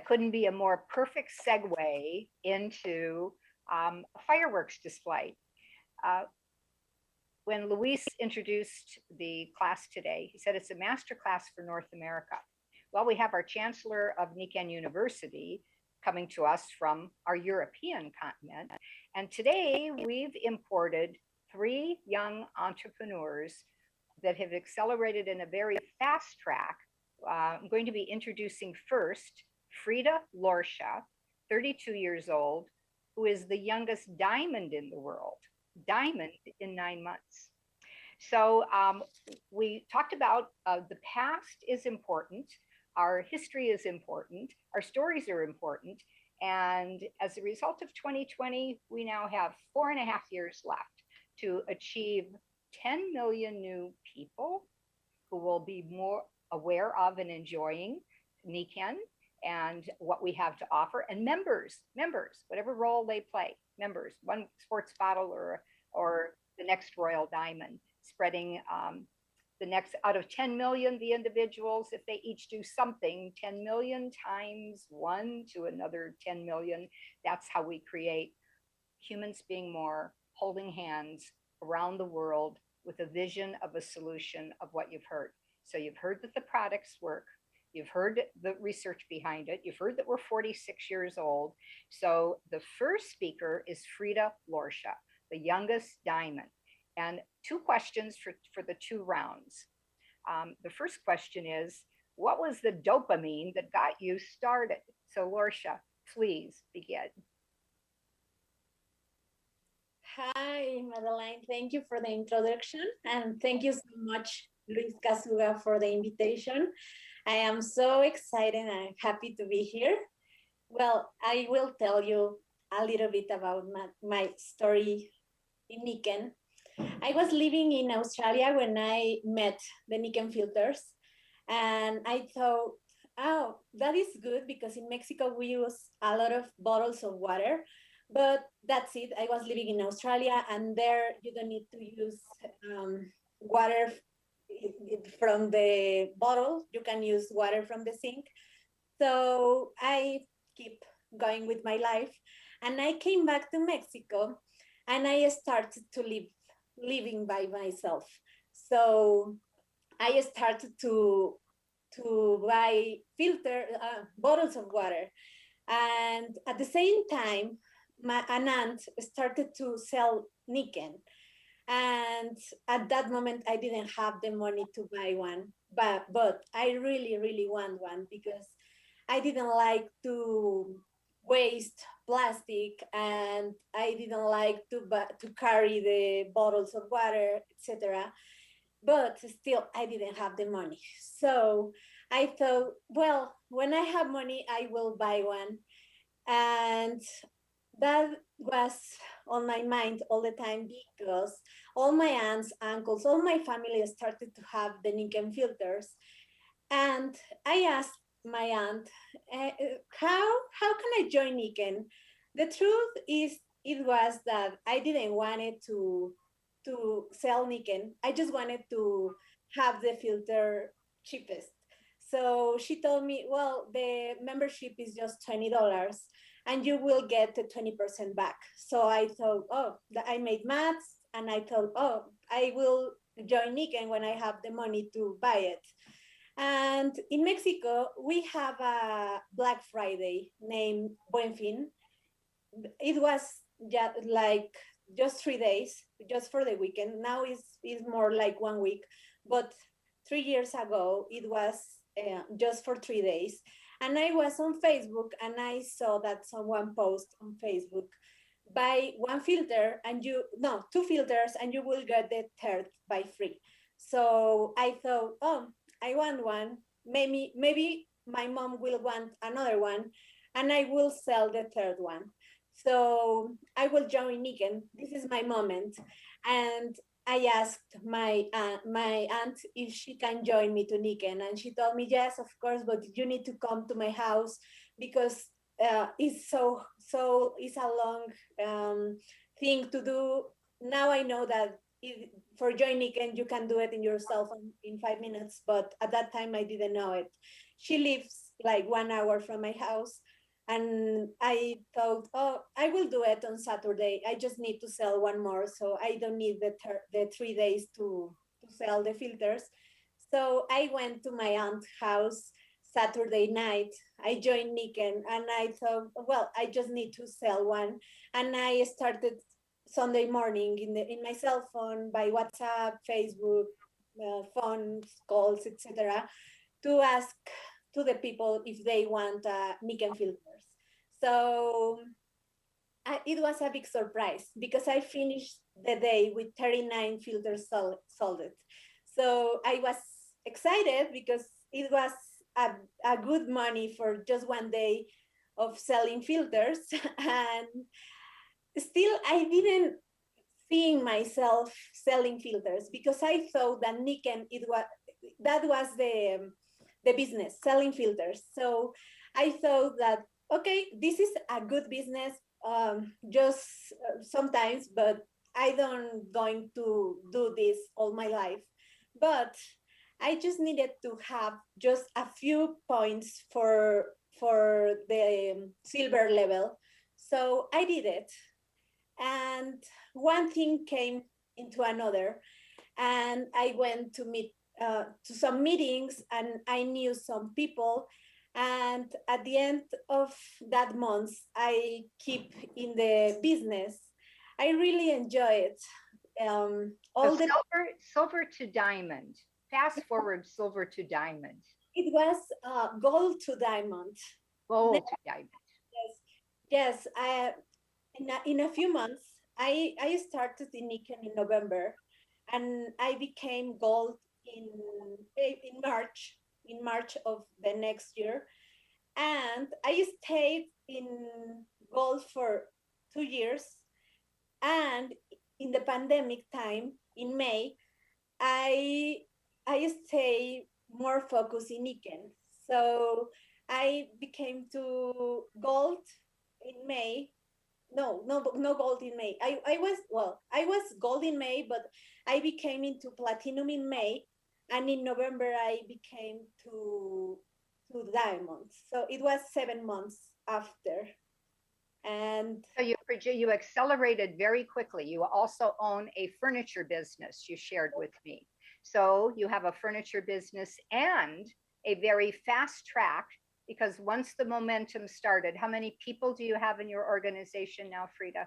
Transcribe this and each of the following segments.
that couldn't be a more perfect segue into a fireworks display. Uh, when Luis introduced the class today, he said it's a master class for North America. Well, we have our Chancellor of Nikken University coming to us from our European continent. And today we've imported 3 young entrepreneurs that have accelerated in a very fast track. I'm going to be introducing first Frida Lortia, 32 years old, who is the youngest diamond in the world. Diamond in 9 months. So we talked about the past is important, our history is important, our stories are important, and as a result of 2020, we now have 4.5 years left to achieve 10 million new people who will be more aware of and enjoying Nikken and what we have to offer, and members, whatever role they play, members, one sports bottle or the next Royal Diamond, spreading the next, out of 10 million, the individuals, if they each do something, 10 million times 1 to another 10 million, that's how we create humans being more, holding hands around the world with a vision of a solution of what you've heard. So you've heard that the products work. You've heard the research behind it. You've heard that we're 46 years old. So the first speaker is Frida Lortia, the youngest diamond. And 2 questions for the 2 rounds. The first question is, what was the dopamine that got you started? So Lortia, please begin. Hi, Madeline. Thank you for the introduction. And thank you so much, Luis Casuga, for the invitation. I am so excited and happy to be here. Well, I will tell you a little bit about my story in Nikken. I was living in Australia when I met the Nikken filters, and I thought, oh, that is good because in Mexico we use a lot of bottles of water, but that's it. I was living in Australia, and there you don't need to use water from the bottle. You can use water from the sink. So I keep going with my life, and I came back to Mexico, and I started to living by myself. So I started to buy bottles of water, and at the same time, an aunt started to sell Nikken. And at that moment, I didn't have the money to buy one, but I really, really want one because I didn't like to waste plastic, and I didn't like to carry the bottles of water, etc. But still, I didn't have the money. So I thought, well, when I have money, I will buy one. And that was on my mind all the time because all my aunts, uncles, all my family started to have the Nikken filters. And I asked my aunt, how can I join Nikken? The truth is, it was that I didn't want it to sell Nikken. I just wanted to have the filter cheapest. So she told me, well, the membership is just $20 and you will get the 20% back. So I thought, oh, I made maths, and I thought, oh, I will join Nikken when I have the money to buy it. And in Mexico, we have a Black Friday named Buen Fin. It was just 3 days, just for the weekend. Now it's more like 1 week. But 3 years ago, it was just for 3 days. And I was on Facebook, and I saw that someone post on Facebook, buy 1 filter and 2 filters, and you will get the third by free. So I thought, oh, I want one. Maybe my mom will want another one, and I will sell the third one. So I will join Nikken. This is my moment. And I asked my aunt if she can join me to Nikken, and she told me yes, of course, but you need to come to my house because it's it's a long thing to do. Now I know that for join Nikken you can do it in your cell phone in 5 minutes, but at that time I didn't know it. She lives like 1 hour from my house. And I thought, oh, I will do it on Saturday. I just need to sell one more, so I don't need the 3 days to sell the filters. So I went to my aunt's house Saturday night. I joined Niken and I thought, well, I just need to sell one. And I started Sunday morning in my cell phone by WhatsApp, Facebook, phone calls, etc., to ask to the people if they want Niken filters. So it was a big surprise because I finished the day with 39 filters sold. So I was excited because it was a good money for just one day of selling filters. And still, I didn't seeing myself selling filters because I thought that Niken, that was the business, selling filters. So I thought that, okay, this is a good business, just sometimes, but I don't going to do this all my life. But I just needed to have just a few points for the silver level. So I did it. And one thing came into another, and I went to meet to some meetings, and I knew some people. And at the end of that month, I keep in the business. I really enjoy it. So silver to diamond. Fast forward silver to diamond. It was gold to diamond. Gold to diamond. Yes, yes. In a few months, I started in Niken in November, and I became gold in March, in March of the next year. And I stayed in gold for 2 years. And in the pandemic time, in May, I I stay more focused in Niken. So I became to gold in May. No gold in May. I was gold in May, but I became into platinum in May, and in November I became to diamonds. So it was 7 months after. And so you accelerated very quickly. You also own a furniture business, you shared with me. So you have a furniture business and a very fast track, because once the momentum started, how many people do you have in your organization now, Frida?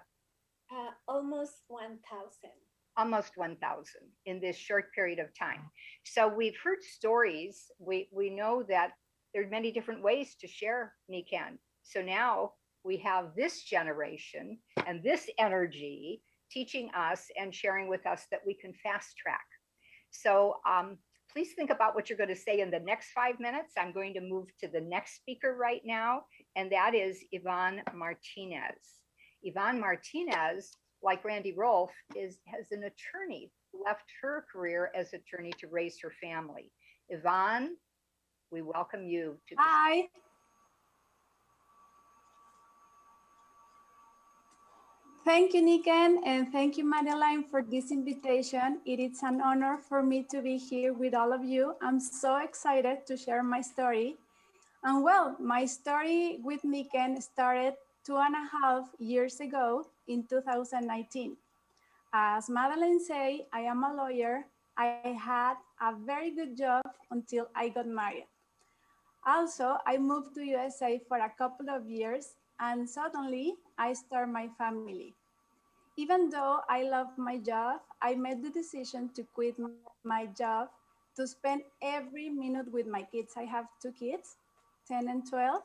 almost 1,000. Almost 1,000 in this short period of time. So we've heard stories. We know that there are many different ways to share Niken. So now we have this generation and this energy teaching us and sharing with us that we can fast track. So please think about what you're going to say in the next 5 minutes. I'm going to move to the next speaker right now, and that is Ivonne Martinez. Ivonne Martinez, like Randy Rolfe, has an attorney who left her career as attorney to raise her family. Ivonne, we welcome you to the Hi. Thank you, Niken, and thank you, Madeline, for this invitation. It is an honor for me to be here with all of you. I'm so excited to share my story. And well, my story with Niken started 2.5 years ago in 2019. As Madeline said, I am a lawyer. I had a very good job until I got married. Also, I moved to USA for a couple of years, and suddenly I started my family. Even though I love my job, I made the decision to quit my job to spend every minute with my kids. I have 2 kids, 10 and 12,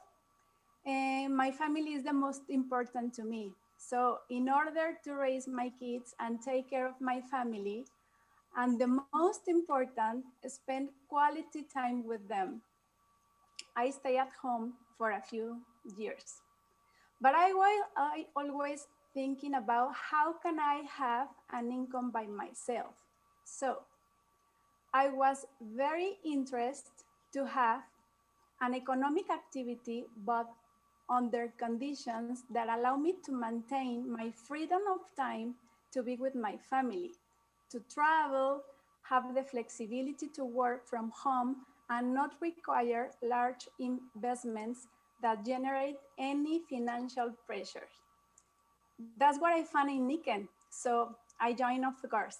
and my family is the most important to me. So in order to raise my kids and take care of my family, and the most important, spend quality time with them, I stay at home for a few years. But I always thinking about how can I have an income by myself. So I was very interested to have an economic activity, but under conditions that allow me to maintain my freedom of time to be with my family, to travel, have the flexibility to work from home, and not require large investments that generate any financial pressures. That's what I found in Niken, so I joined of course.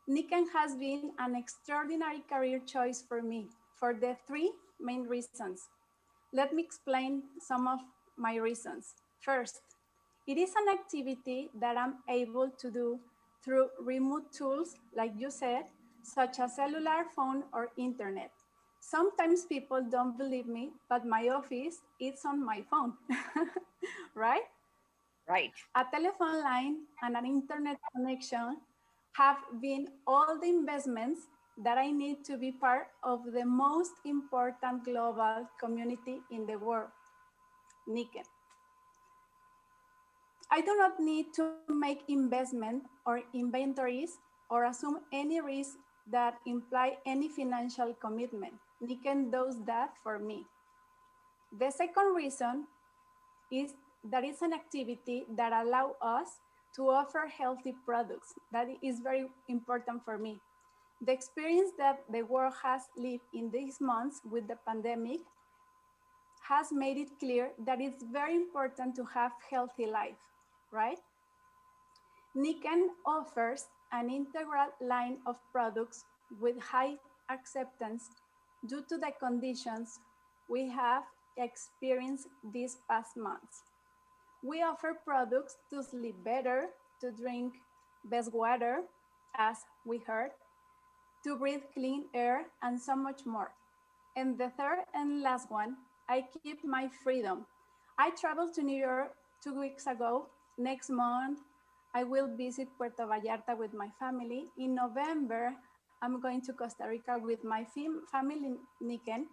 Niken has been an extraordinary career choice for me for the three main reasons. Let me explain some of my reasons. First, it is an activity that I'm able to do through remote tools, like you said, such as cellular phone or internet. Sometimes people don't believe me, but my office is on my phone, right? Right. A telephone line and an internet connection have been all the investments that I need to be part of the most important global community in the world, Niken. I do not need to make investment or inventories or assume any risk that imply any financial commitment. Niken does that for me. The second reason is that it's an activity that allows us to offer healthy products. That is very important for me. The experience that the world has lived in these months with the pandemic has made it clear that it's very important to have healthy life, right? Niken offers an integral line of products with high acceptance due to the conditions we have experienced these past months. We offer products to sleep better, to drink best water, as we heard, to breathe clean air, and so much more. And the third and last one, I keep my freedom. I traveled to New York 2 weeks ago. Next month, I will visit Puerto Vallarta with my family. In November, I'm going to Costa Rica with my family, Niken.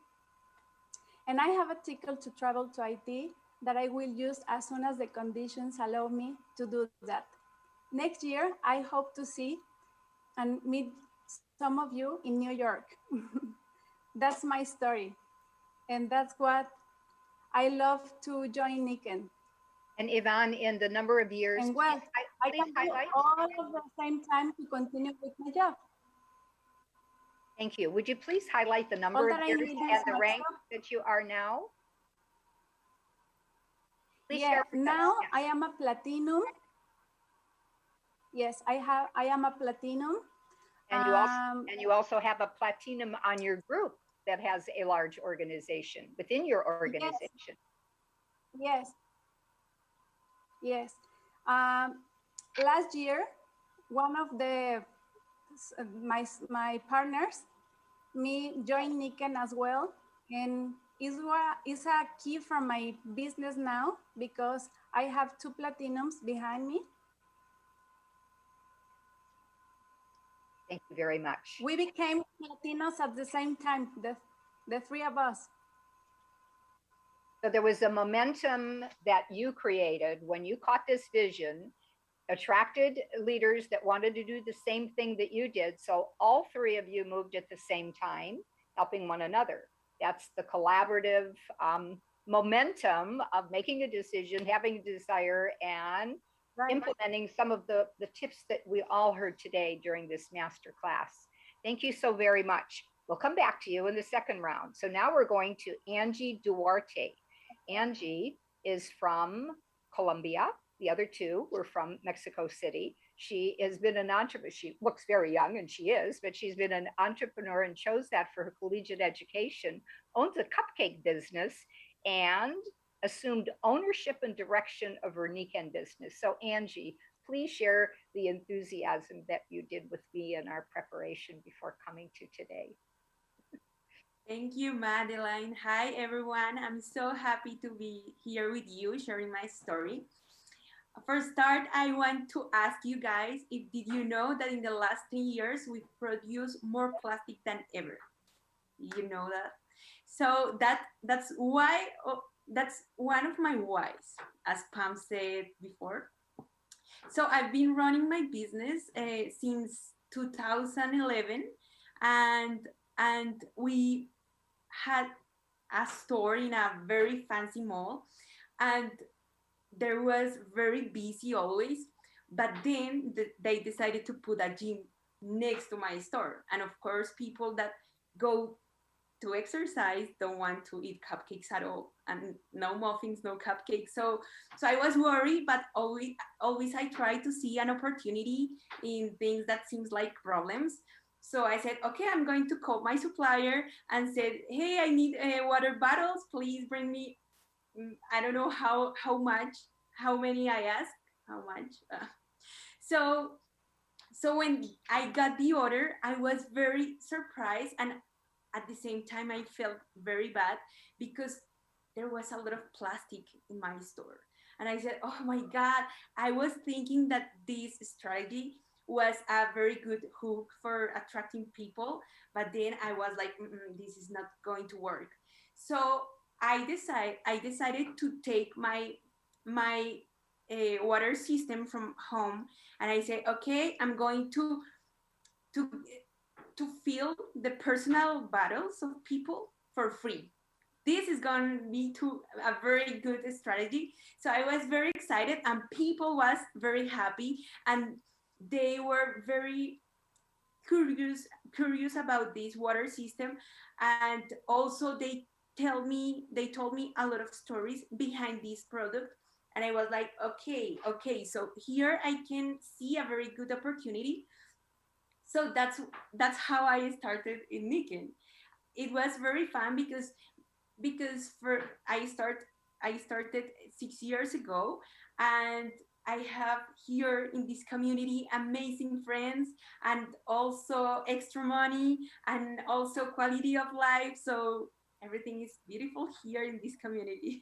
And I have a ticket to travel to Haiti that I will use as soon as the conditions allow me to do that. Next year, I hope to see and meet some of you in New York. That's my story. And that's what I love to join Niken. And Ivonne, in the number of years, And well, I please can do highlight. all at the same time to continue with my job. Thank you. Would you please highlight the All number of that I years need and is the my rank job. that you are now? Please Yeah, share with us. now Yes. I am a platinum. Yes, I am a platinum. And you also have a platinum on your group that has a large organization within your organization. Yes, yes. Last year, one of my partners, me joined Niken as well, and is a key for my business now because I have 2 platinums behind me. Thank you very much. We became Latinos at the same time, the three of us. So there was a momentum that you created when you caught this vision, attracted leaders that wanted to do the same thing that you did. So all three of you moved at the same time, helping one another. That's the collaborative momentum of making a decision, having a desire, and implementing some of the tips that we all heard today during this master class. Thank you so very much. We'll come back to you in the second round. So now we're going to Angie Duarte. Angie is from Colombia. The other two were from Mexico City. She has been an entrepreneur. She looks very young, and she is, but she's been an entrepreneur and chose that for her collegiate education, owns a cupcake business, and assumed ownership and direction of her Niken business. So Angie, please share the enthusiasm that you did with me in our preparation before coming to today. Thank you, Madeline. Hi, everyone. I'm so happy to be here with you, sharing my story. For start, I want to ask you guys, did you know that in the last 10 years, we've produced more plastic than ever? You know that? So that's why, that's one of my whys, as Pam said before. So I've been running my business since 2011, and we had a store in a very fancy mall, and there was very busy always. But then they decided to put a gym next to my store, and of course, people that go to exercise, don't want to eat cupcakes at all, and no muffins, no cupcakes. So I was worried, but always I try to see an opportunity in things that seems like problems. So I said, okay, I'm going to call my supplier and said, hey, I need water bottles. Please bring me. I don't know how much, how many I asked, how much. So so when I got the order, I was very surprised, and at the same time I felt very bad because there was a lot of plastic in my store. And I said, oh my God, I was thinking that this strategy was a very good hook for attracting people, but then I was like, this is not going to work. So I decided to take my water system from home, and I said, okay, I'm going to to fill the personal bottles of people for free. This is going to be a very good strategy. So I was very excited, and people was very happy, and they were very curious about this water system, and also they told me a lot of stories behind this product, and I was like, okay, so here I can see a very good opportunity. So that's how I started in Niken. It was very fun because for I started 6 years ago, and I have here in this community amazing friends, and also extra money, and also quality of life. So everything is beautiful here in this community.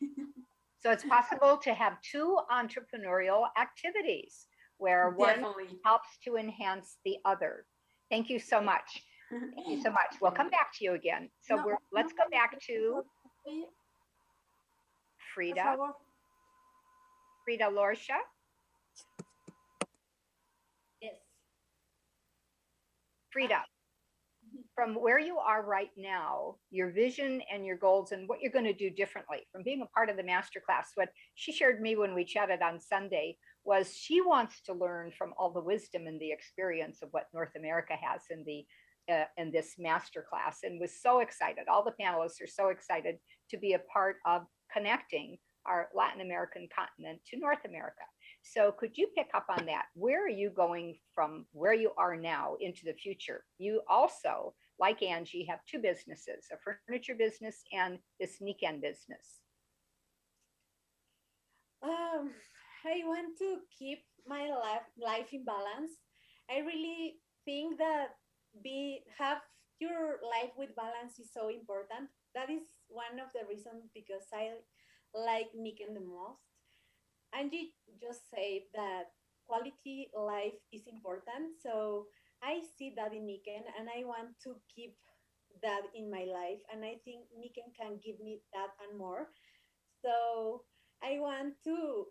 So it's possible to have two entrepreneurial activities where one Definitely. helps to enhance the other. Thank you so much. Thank you so much. We'll come back to you again. So let's go back to Frida. Frida Lortia. Yes. Frida, from where you are right now, your vision and your goals and what you're going to do differently from being a part of the masterclass. What she shared me when we chatted on Sunday was she wants to learn from all the wisdom and the experience of what North America has in this masterclass, and was so excited. All the panelists are so excited to be a part of connecting our Latin American continent to North America. So could you pick up on that? Where are you going from where you are now into the future? You also, like Angie, have two businesses, a furniture business and this Niken business. I want to keep my life in balance. I really think that have your life with balance is so important. That is one of the reasons because I like Niken the most. Angie just said that quality life is important. So I see that in Niken, and I want to keep that in my life. And I think Niken can give me that and more. So I want to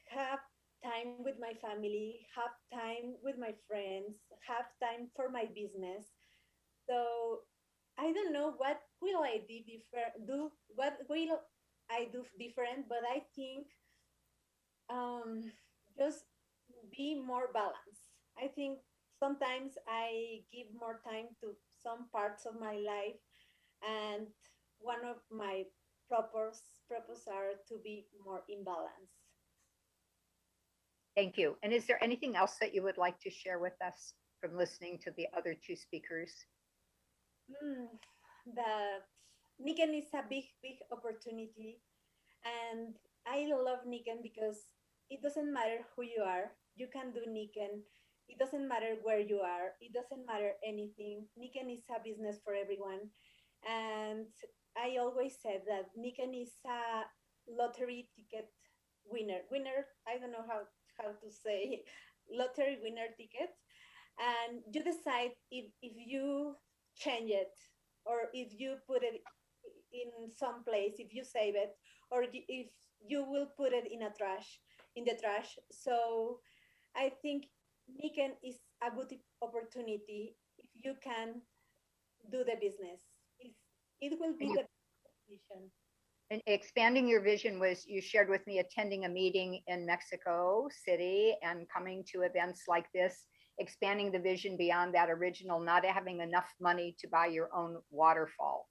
have time with my family, have time with my friends, have time for my business. So I don't know what will I do what will I do different, but I think just be more balanced. I think sometimes I give more time to some parts of my life, and one of my purpose are to be more in balance. Thank you. And is there anything else that you would like to share with us from listening to the other two speakers? That Niken is a big opportunity, and I love Niken because it doesn't matter who you are, you can do Niken. It doesn't matter where you are, it doesn't matter anything. Niken is a business for everyone, and I always said that Niken is a lottery ticket winner. I don't know how to say lottery winner ticket, and you decide if you change it, or if you put it in some place, if you save it, or if you will put it in the trash. So I think Niken is a good opportunity if you can do the business. It will be the decision. And expanding your vision was, you shared with me attending a meeting in Mexico City and coming to events like this, expanding the vision beyond that original, not having enough money to buy your own waterfall.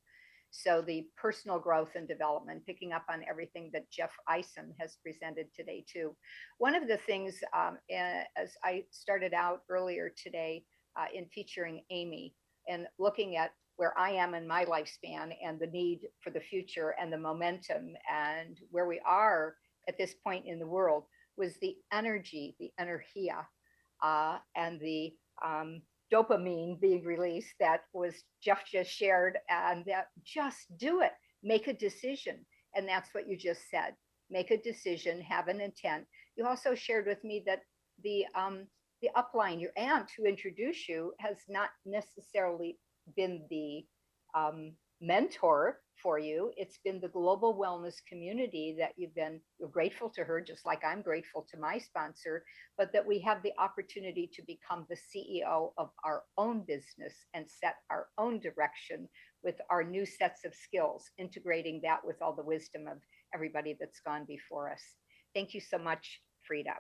So the personal growth and development, picking up on everything that Jeff Eisen has presented today too. One of the things, as I started out earlier today in featuring Amy and looking at where I am in my lifespan and the need for the future and the momentum and where we are at this point in the world, was the energy, the energia, and the dopamine being released that was Jeff just shared, and that just do it, make a decision. And that's what you just said. Make a decision, have an intent. You also shared with me that the upline, your aunt who introduced you, has not necessarily been the mentor for you. It's been the global wellness community that you're grateful to her, just like I'm grateful to my sponsor, but that we have the opportunity to become the CEO of our own business and set our own direction with our new sets of skills, integrating that with all the wisdom of everybody that's gone before us. Thank you so much, Frida.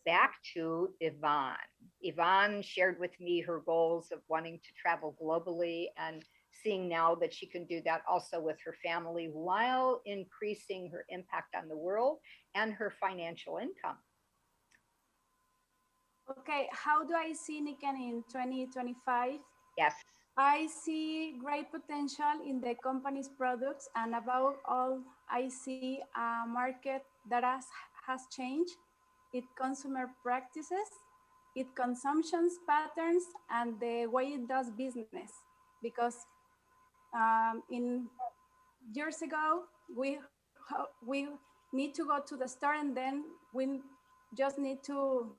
Back to Ivonne. Ivonne shared with me her goals of wanting to travel globally and seeing now that she can do that also with her family while increasing her impact on the world and her financial income. Okay, how do I see Niken in 2025? Yes. I see great potential in the company's products, and above all, I see a market that has changed its consumer practices, its consumption patterns, and the way it does business. Because in years ago, we need to go to the store, and then we just need to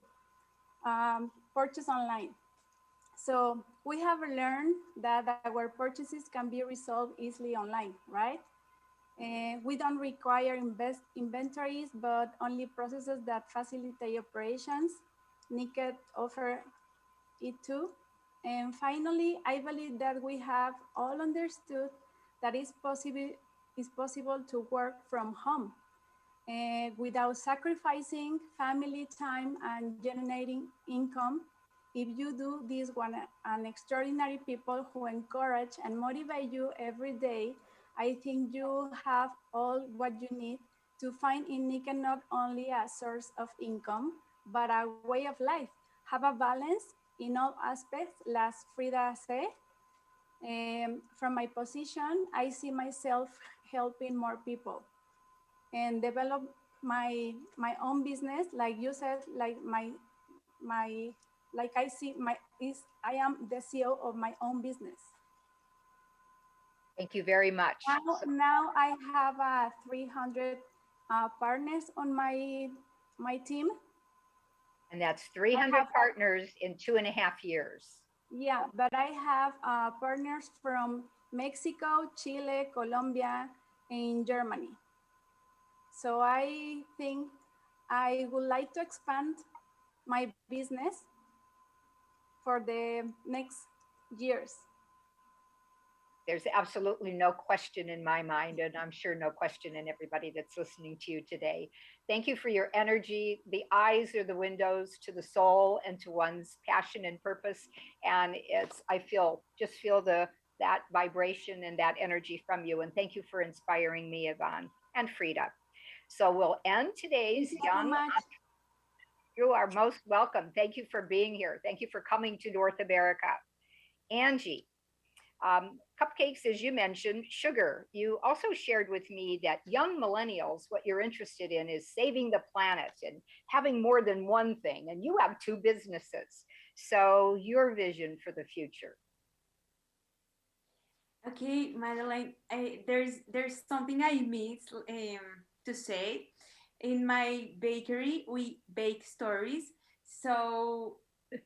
purchase online. So we have learned that our purchases can be resolved easily online, right? We don't require inventories, but only processes that facilitate operations. Niket offer it too. And finally, I believe that we have all understood that it's possible to work from home without sacrificing family time and generating income. If you do this one, an extraordinary people who encourage and motivate you every day, I think you have all what you need to find in Niken not only a source of income, but a way of life. Have a balance in all aspects, as Frida said. From my position, I see myself helping more people and develop my own business, like you said, like like I see I am the CEO of my own business. Thank you very much. Now I have 300 partners on my team. And that's 300 partners in 2.5 years. Yeah, but I have partners from Mexico, Chile, Colombia, and Germany. So I think I would like to expand my business for the next years. There's absolutely no question in my mind, and I'm sure no question in everybody that's listening to you today. Thank you for your energy. The eyes are the windows to the soul and to one's passion and purpose. And I feel that vibration and that energy from you. And thank you for inspiring me, Ivonne and Frida. So we'll end today's Young. You are most welcome. Thank you for being here. Thank you for coming to North America. Angie. Cupcakes, as you mentioned, sugar. You also shared with me that young millennials, what you're interested in is saving the planet and having more than one thing. And you have 2 businesses. So your vision for the future. Okay, Madeline, there's something I missed to say. In my bakery, we bake stories. So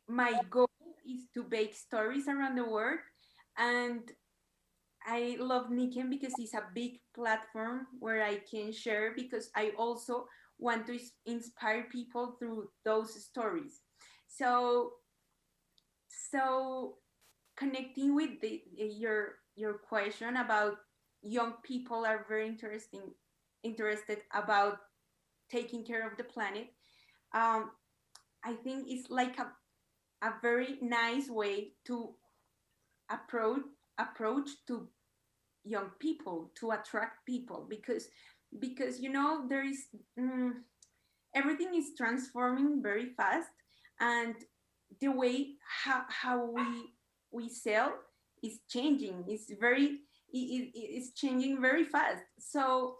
my goal is to bake stories around the world. And I love Niken because it's a big platform where I can share, because I also want to inspire people through those stories. So connecting with your question about young people are very interested about taking care of the planet. I think it's like a very nice way to approach to young people, to attract people, because you know there is everything is transforming very fast, and the way how we sell is changing. It's changing very fast. So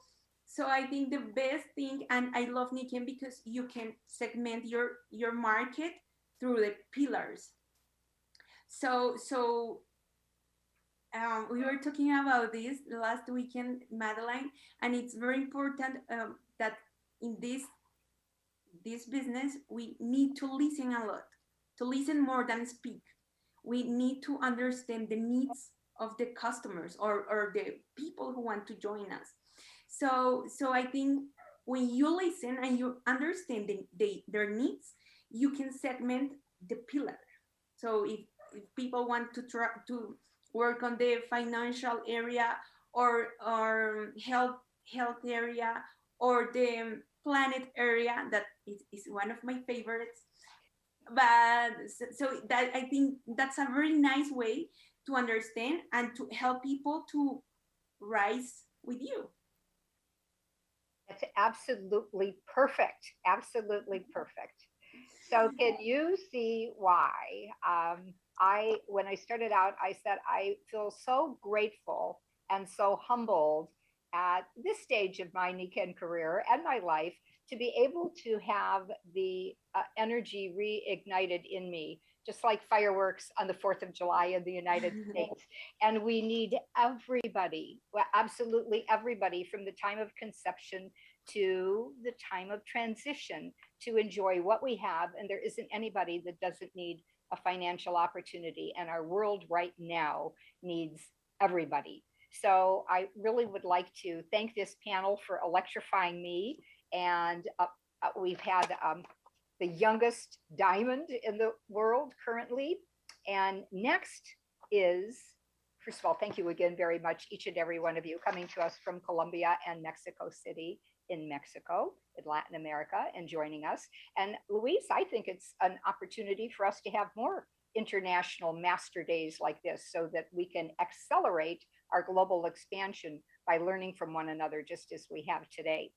I think the best thing, and I love Niken because you can segment your market through the pillars. So we were talking about this last weekend, Madeline, and it's very important that in this business we need to listen a lot, to listen more than speak. We need to understand the needs of the customers, or the people who want to join us. So I think when you listen and you understand their needs, you can segment the pillar. So if people want to work on the financial area, or health area, or the planet area, that is one of my favorites. But so that, I think that's a very nice way to understand and to help people to rise with you. That's absolutely perfect. Absolutely perfect. So can you see why when I started out, I said, I feel so grateful and so humbled at this stage of my Niken career and my life to be able to have the energy reignited in me, just like fireworks on the 4th of July in the United States. And we need everybody, well, absolutely everybody, from the time of conception to the time of transition, to enjoy what we have. And there isn't anybody that doesn't need a financial opportunity. And our world right now needs everybody. So I really would like to thank this panel for electrifying me. And we've had the youngest diamond in the world currently. And next is, first of all, thank you again very much, each and every one of you, coming to us from Colombia and Mexico City in Mexico, in Latin America, and joining us. And Luis, I think it's an opportunity for us to have more international master days like this, so that we can accelerate our global expansion by learning from one another, just as we have today.